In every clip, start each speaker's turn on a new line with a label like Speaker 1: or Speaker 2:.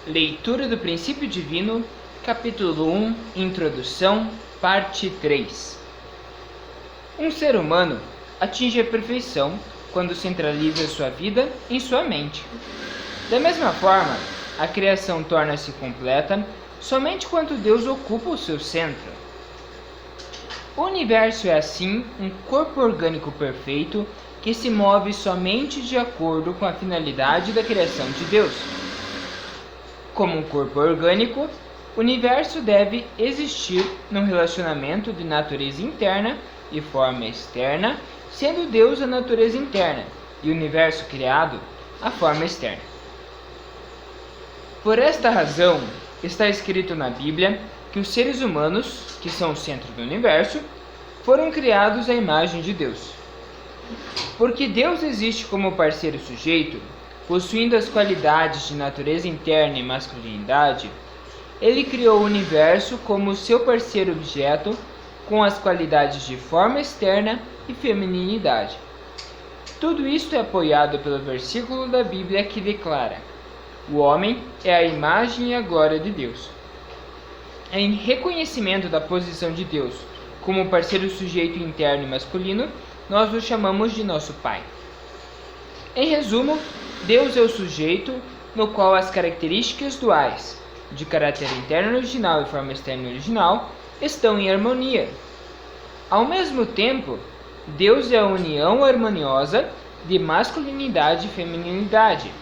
Speaker 1: Leitura do Princípio Divino, capítulo 1, Introdução, parte 3. Um ser humano atinge a perfeição quando centraliza sua vida em sua mente. Da mesma forma, a criação torna-se completa somente quando Deus ocupa o seu centro. O universo é assim um corpo orgânico perfeito que se move somente de acordo com a finalidade da criação de Deus. Como um corpo orgânico, o universo deve existir num relacionamento de natureza interna e forma externa, sendo Deus a natureza interna e o universo criado a forma externa. Por esta razão, está escrito na Bíblia que os seres humanos, que são o centro do universo, foram criados à imagem de Deus. Porque Deus existe como parceiro sujeito, possuindo as qualidades de natureza interna e masculinidade, ele criou o universo como seu parceiro objeto com as qualidades de forma externa e femininidade. Tudo isto é apoiado pelo versículo da Bíblia que declara: o homem é a imagem e a glória de Deus. Em reconhecimento da posição de Deus como parceiro sujeito interno e masculino, nós o chamamos de nosso Pai. Em resumo, Deus é o sujeito no qual as características duais, de caráter interno original e forma externa original, estão em harmonia. Ao mesmo tempo, Deus é a união harmoniosa de masculinidade e feminilidade,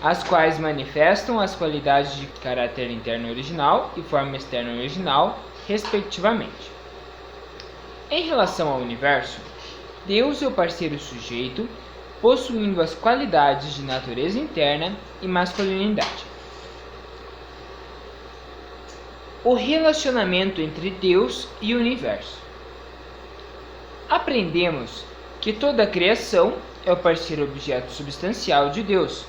Speaker 1: as quais manifestam as qualidades de caráter interno original e forma externa original, respectivamente. Em relação ao universo, Deus é o parceiro sujeito, possuindo as qualidades de natureza interna e masculinidade. O relacionamento entre Deus e o universo. Aprendemos que toda a criação é o parceiro objeto substancial de Deus,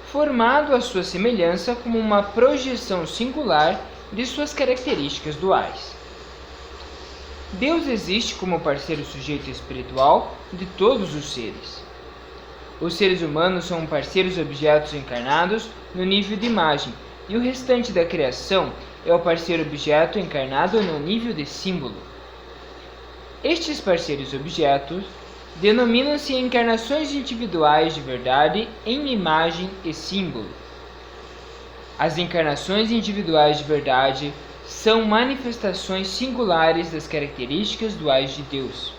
Speaker 1: formado à sua semelhança como uma projeção singular de suas características duais. Deus existe como parceiro sujeito espiritual de todos os seres. Os seres humanos são parceiros objetos encarnados no nível de imagem, e o restante da criação é o parceiro objeto encarnado no nível de símbolo. Estes parceiros objetos denominam-se encarnações individuais de verdade em imagem e símbolo. As encarnações individuais de verdade são manifestações singulares das características duais de Deus.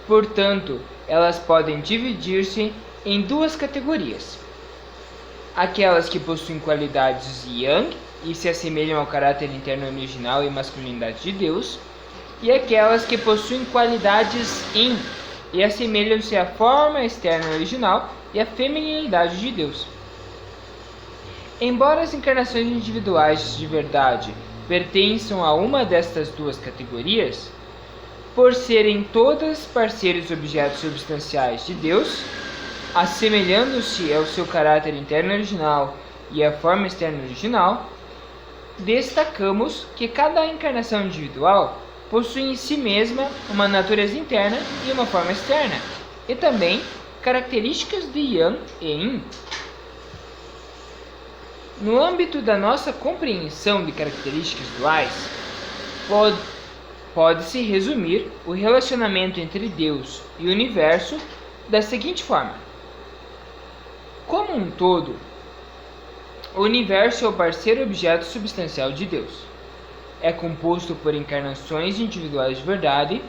Speaker 1: Portanto, elas podem dividir-se em duas categorias: aquelas que possuem qualidades yang e se assemelham ao caráter interno original e masculinidade de Deus, e aquelas que possuem qualidades yin e assemelham-se à forma externa original e à feminilidade de Deus. Embora as encarnações individuais de verdade pertençam a uma destas duas categorias, por serem todas parceiros objetos substanciais de Deus, assemelhando-se ao seu caráter interno original e à forma externa original, destacamos que cada encarnação individual possui em si mesma uma natureza interna e uma forma externa, e também características de Yang e Yin. No âmbito da nossa compreensão de características duais, pode-se resumir o relacionamento entre Deus e o universo da seguinte forma: como um todo, o universo é o parceiro objeto substancial de Deus. É composto por encarnações individuais de verdade,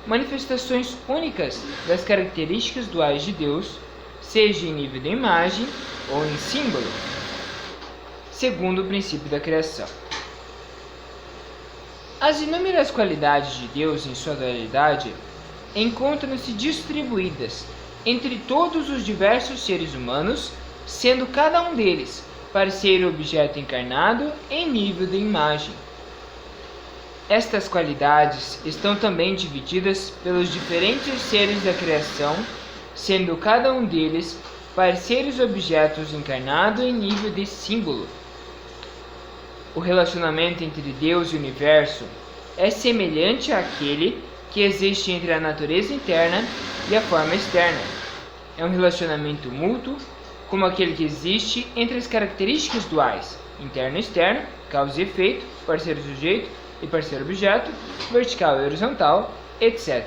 Speaker 1: manifestações únicas das características duais de Deus, seja em nível de imagem ou em símbolo, segundo o princípio da criação. As inúmeras qualidades de Deus em sua dualidade encontram-se distribuídas entre todos os diversos seres humanos, sendo cada um deles parceiro objeto encarnado em nível de imagem. Estas qualidades estão também divididas pelos diferentes seres da criação, sendo cada um deles parceiros objetos encarnado em nível de símbolo. O relacionamento entre Deus e o universo é semelhante àquele que existe entre a natureza interna e a forma externa. É um relacionamento mútuo, como aquele que existe entre as características duais, interno e externo, causa e efeito, parceiro sujeito e parceiro objeto, vertical e horizontal, etc.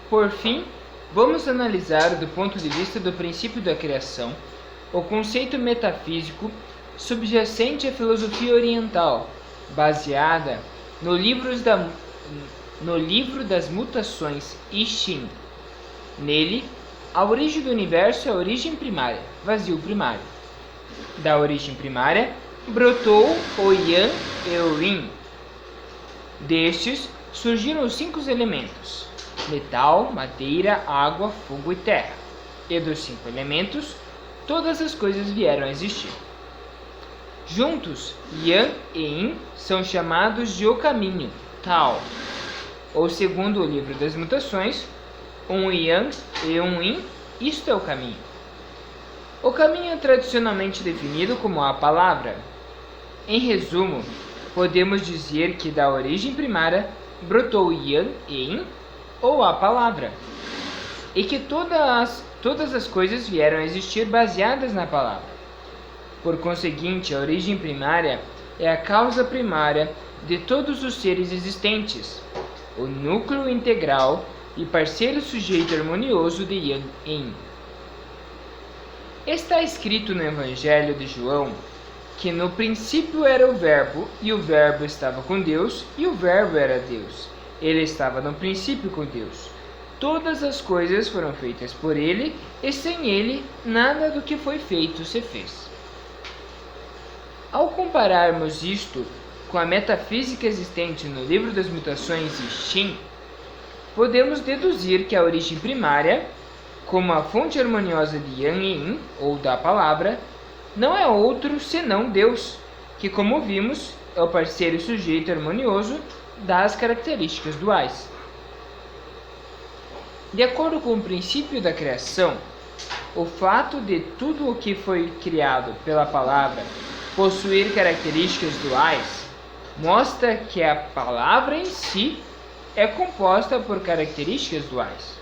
Speaker 1: Por fim, vamos analisar do ponto de vista do princípio da criação o conceito metafísico subjacente à filosofia oriental, baseada no livro das mutações I Ching. Nele, a origem do universo é a origem primária, vazio primário. Da origem primária, brotou o Yang e o Yin. Destes, surgiram os 5 elementos: metal, madeira, água, fogo e terra. E dos 5 elementos, todas as coisas vieram a existir. Juntos, Yang e Yin são chamados de o caminho, Tao. Ou segundo o livro das mutações, um Yang e um Yin, isto é o caminho. O caminho é tradicionalmente definido como a palavra. Em resumo, podemos dizer que da origem primária brotou Yang e Yin, ou a palavra, e que todas as coisas vieram a existir baseadas na palavra. Por conseguinte, a origem primária é a causa primária de todos os seres existentes, o núcleo integral e parceiro sujeito harmonioso de Yang e Yin. Está escrito no Evangelho de João que no princípio era o Verbo, e o Verbo estava com Deus, e o Verbo era Deus. Ele estava no princípio com Deus. Todas as coisas foram feitas por ele, e sem ele, nada do que foi feito se fez. Ao compararmos isto com a metafísica existente no livro das mutações I Ching, podemos deduzir que a origem primária, como a fonte harmoniosa de Yang e Yin, ou da palavra, não é outro senão Deus, que, como vimos, é o parceiro sujeito harmonioso das características duais. De acordo com o princípio da criação, o fato de tudo o que foi criado pela palavra possuir características duais mostra que a palavra em si é composta por características duais.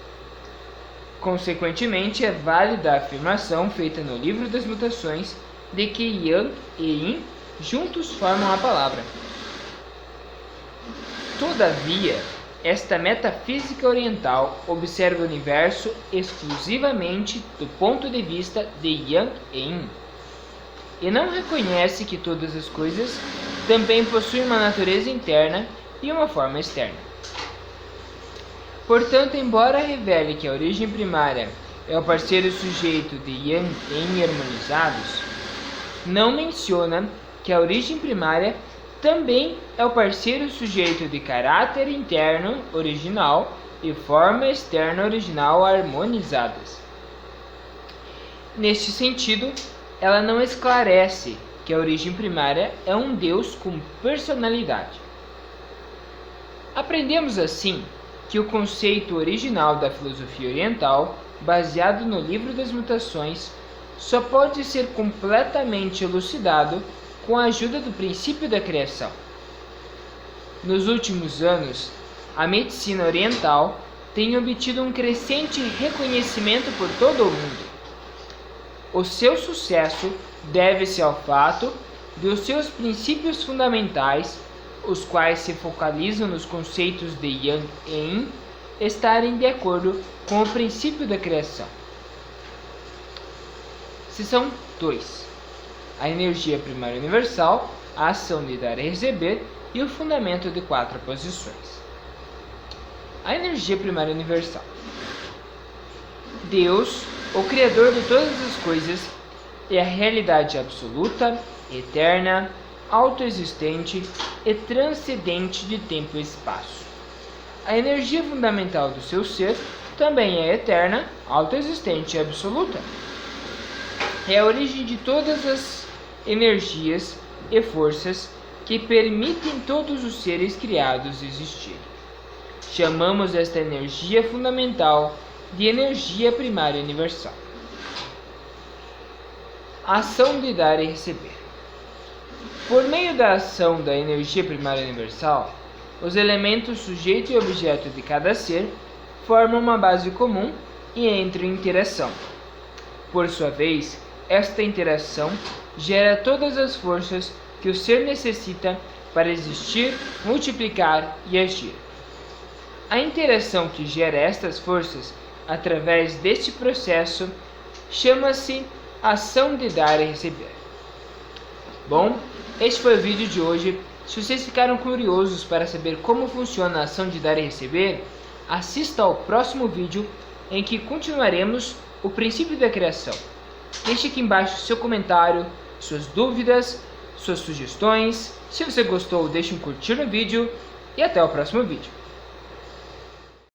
Speaker 1: Consequentemente, é válida a afirmação feita no livro das mutações de que Yang e Yin juntos formam a palavra. Todavia, esta metafísica oriental observa o universo exclusivamente do ponto de vista de Yang e Yin, e não reconhece que todas as coisas também possuem uma natureza interna e uma forma externa. Portanto, embora revele que a origem primária é o parceiro sujeito de Yang e Yin harmonizados, não menciona que a origem primária também é o parceiro sujeito de caráter interno original e forma externa original harmonizadas. Neste sentido, ela não esclarece que a origem primária é um Deus com personalidade. Aprendemos assim que o conceito original da filosofia oriental, baseado no livro das mutações, só pode ser completamente elucidado com a ajuda do princípio da criação. Nos últimos anos, a medicina oriental tem obtido um crescente reconhecimento por todo o mundo. O seu sucesso deve-se ao fato de os seus princípios fundamentais, os quais se focalizam nos conceitos de Yang e Yin, estarem de acordo com o princípio da criação. Seção 2. A energia primária universal, a ação de dar e receber e o fundamento de 4 posições. A energia primária universal. Deus, o Criador de todas as coisas, é a realidade absoluta, eterna, autoexistente e transcendente de tempo e espaço. A energia fundamental do seu ser também é eterna, autoexistente e absoluta. É a origem de todas as energias e forças que permitem todos os seres criados existir. Chamamos esta energia fundamental de energia primária universal. Ação de dar e receber. Por meio da ação da energia primária universal, os elementos sujeito e objeto de cada ser formam uma base comum e entram em interação. Por sua vez, esta interação gera todas as forças que o ser necessita para existir, multiplicar e agir. A interação que gera estas forças através deste processo chama-se ação de dar e receber. Bom, este foi o vídeo de hoje. Se vocês ficaram curiosos para saber como funciona a ação de dar e receber, assista ao próximo vídeo em que continuaremos o princípio da criação. Deixe aqui embaixo seu comentário, suas dúvidas, suas sugestões. Se você gostou, deixe um curtir no vídeo e até o próximo vídeo.